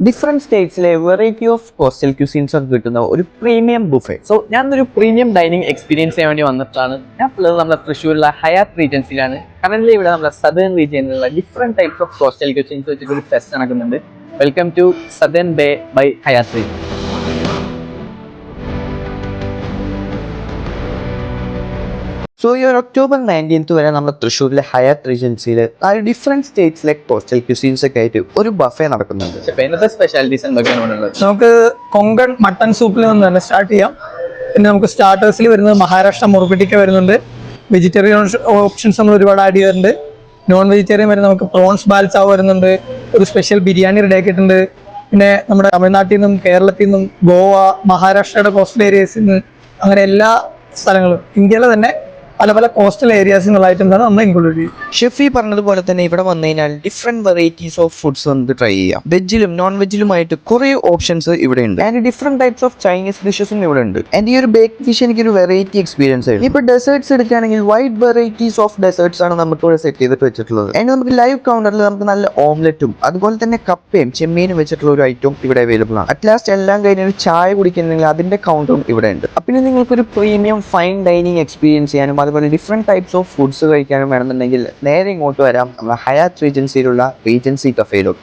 Different സ്റ്റേറ്റ്സിലെ variety of coastal cuisines ഒക്കെ കിട്ടുന്ന ഒരു പ്രീമിയം ബുഫേ. സോ ഞാനൊരു പ്രീമിയം ഡൈനിങ് എക്സ്പീരിയൻസ് ചെയ്യാൻ വേണ്ടി വന്നിട്ടാണ്. ഞാൻ ഉള്ളത് നമ്മുടെ തൃശ്ശൂരിലെ ഹയാത്ത് റീജൻസിയിലാണ്. കറന്റ് ഇവിടെ നമ്മുടെ സദേൺ റീജിയനിലുള്ള different types of coastal cuisines വെച്ചിട്ട് ഒരു ഫെസ്റ്റ് നടക്കുന്നുണ്ട്. Welcome to southern bay by Hyatt Regency. So ഈ ഒരു ഒക്ടോബർ 19 വരെ നമ്മുടെ തൃശ്ശൂരിലെ ഹയാത്ത് റീജൻസിയിൽ ഡിഫറെന്റ് സ്റ്റേറ്റ്സിലെ കോസ്റ്റൽ ക്യൂസീൻസ് ഒക്കെ ആയിട്ട് ഒരു ബഫേ നടക്കുന്നുണ്ട്. ഇന്നത്തെ സ്പെഷ്യാലിറ്റീസ് എന്തൊക്കെയാണ്? നമുക്ക് കൊങ്കൺ മട്ടൺ സൂപ്പിൽ നിന്ന് തന്നെ സ്റ്റാർട്ട് ചെയ്യാം. പിന്നെ നമുക്ക് സ്റ്റാർട്ടേഴ്സിൽ വരുന്നത് മഹാരാഷ്ട്ര മുറുപിടിക്ക വരുന്നുണ്ട്. വെജിറ്റേറിയൻ ഓപ്ഷൻസ് നമ്മൾ ഒരുപാട് ആഡ് ചെയ്തിട്ടുണ്ട്. നോൺ വെജിറ്റേറിയൻ വരെ നമുക്ക് പ്രോൺസ് ബാൽച്ചാവ് വരുന്നുണ്ട്. ഒരു സ്പെഷ്യൽ ബിരിയാണി റെഡി ആക്കിയിട്ടുണ്ട്. പിന്നെ നമ്മുടെ തമിഴ്നാട്ടിൽ നിന്നും കേരളത്തിൽ നിന്നും ഗോവ, മഹാരാഷ്ട്രയുടെ കോസ്റ്റൽ ഏരിയസിൽ നിന്ന് അങ്ങനെ എല്ലാ സ്ഥലങ്ങളും ഇന്ത്യയിലെ തന്നെ പല പല കോസ്റ്റൽ ഏരിയാസിനുള്ള ഐറ്റംസ് ആണ് നമ്മൾ ഇൻക്ലൂഡ് ചെയ്യും. ഷെഫി പറഞ്ഞതുപോലെ തന്നെ ഇവിടെ വന്നു കഴിഞ്ഞാൽ ഡിഫറെന്റ് വെറൈറ്റീസ് ഓഫ് ഫുഡ്സ് നമുക്ക് ട്രൈ ചെയ്യാം. വെജിലും നോൺ വെജിലുമായിട്ട് കുറെ ഓപ്ഷൻസ് ഇവിടെ ഉണ്ട്. And different types of Chinese ഡിഷസും ഇവിടെ ഉണ്ട്. ആൻഡ് ഈ ഒരു ബേക്ക് ഫിഷ് എനിക്കൊരു വെറൈറ്റി എക്സ്പീരിയൻസ് ആയിരുന്നു. ഇപ്പൊ ഡെസേർട്സ് എടുക്കുകയാണെങ്കിൽ വൈഡ് വെറൈറ്റീസ് ഓഫ് ഡെസേർട്സ് ആണ് നമുക്ക് ഇവിടെ സെറ്റ് ചെയ്തിട്ട് വെച്ചിട്ടുള്ളത്. ആൻഡ് നമുക്ക് ലൈവ് കൗണ്ടറിൽ നമുക്ക് നല്ല ഓംലെറ്റും അതുപോലെ തന്നെ കപ്പയും ചെമ്മീനും വെച്ചിട്ടുള്ള ഒരു ഐറ്റം ഇവിടെ അവൈലബിൾ ആണ്. അറ്റ് ലാസ്റ്റ് എല്ലാം കഴിഞ്ഞ ഒരു ചായ കുടിക്കുന്നെങ്കിൽ അതിന്റെ കൗണ്ടറും ഇവിടെ ഉണ്ട്. പിന്നെ നിങ്ങൾക്കൊരു പ്രീമിയം ഫൈൻ ഡൈനിങ് എക്സ്പീരിയൻസ് ചെയ്യാനും അതുപോലെ ഡിഫറെന്റ് ടൈപ്സ് ഓഫ് ഫുഡ്സ് കഴിക്കാനും വേണമെന്നുണ്ടെങ്കിൽ നേരെ ഇങ്ങോട്ട് വരാം. നമ്മുടെ ഹയാത്ത് റീജൻസിയിലുള്ള റീജൻസി കഫേയിലോട്ട്.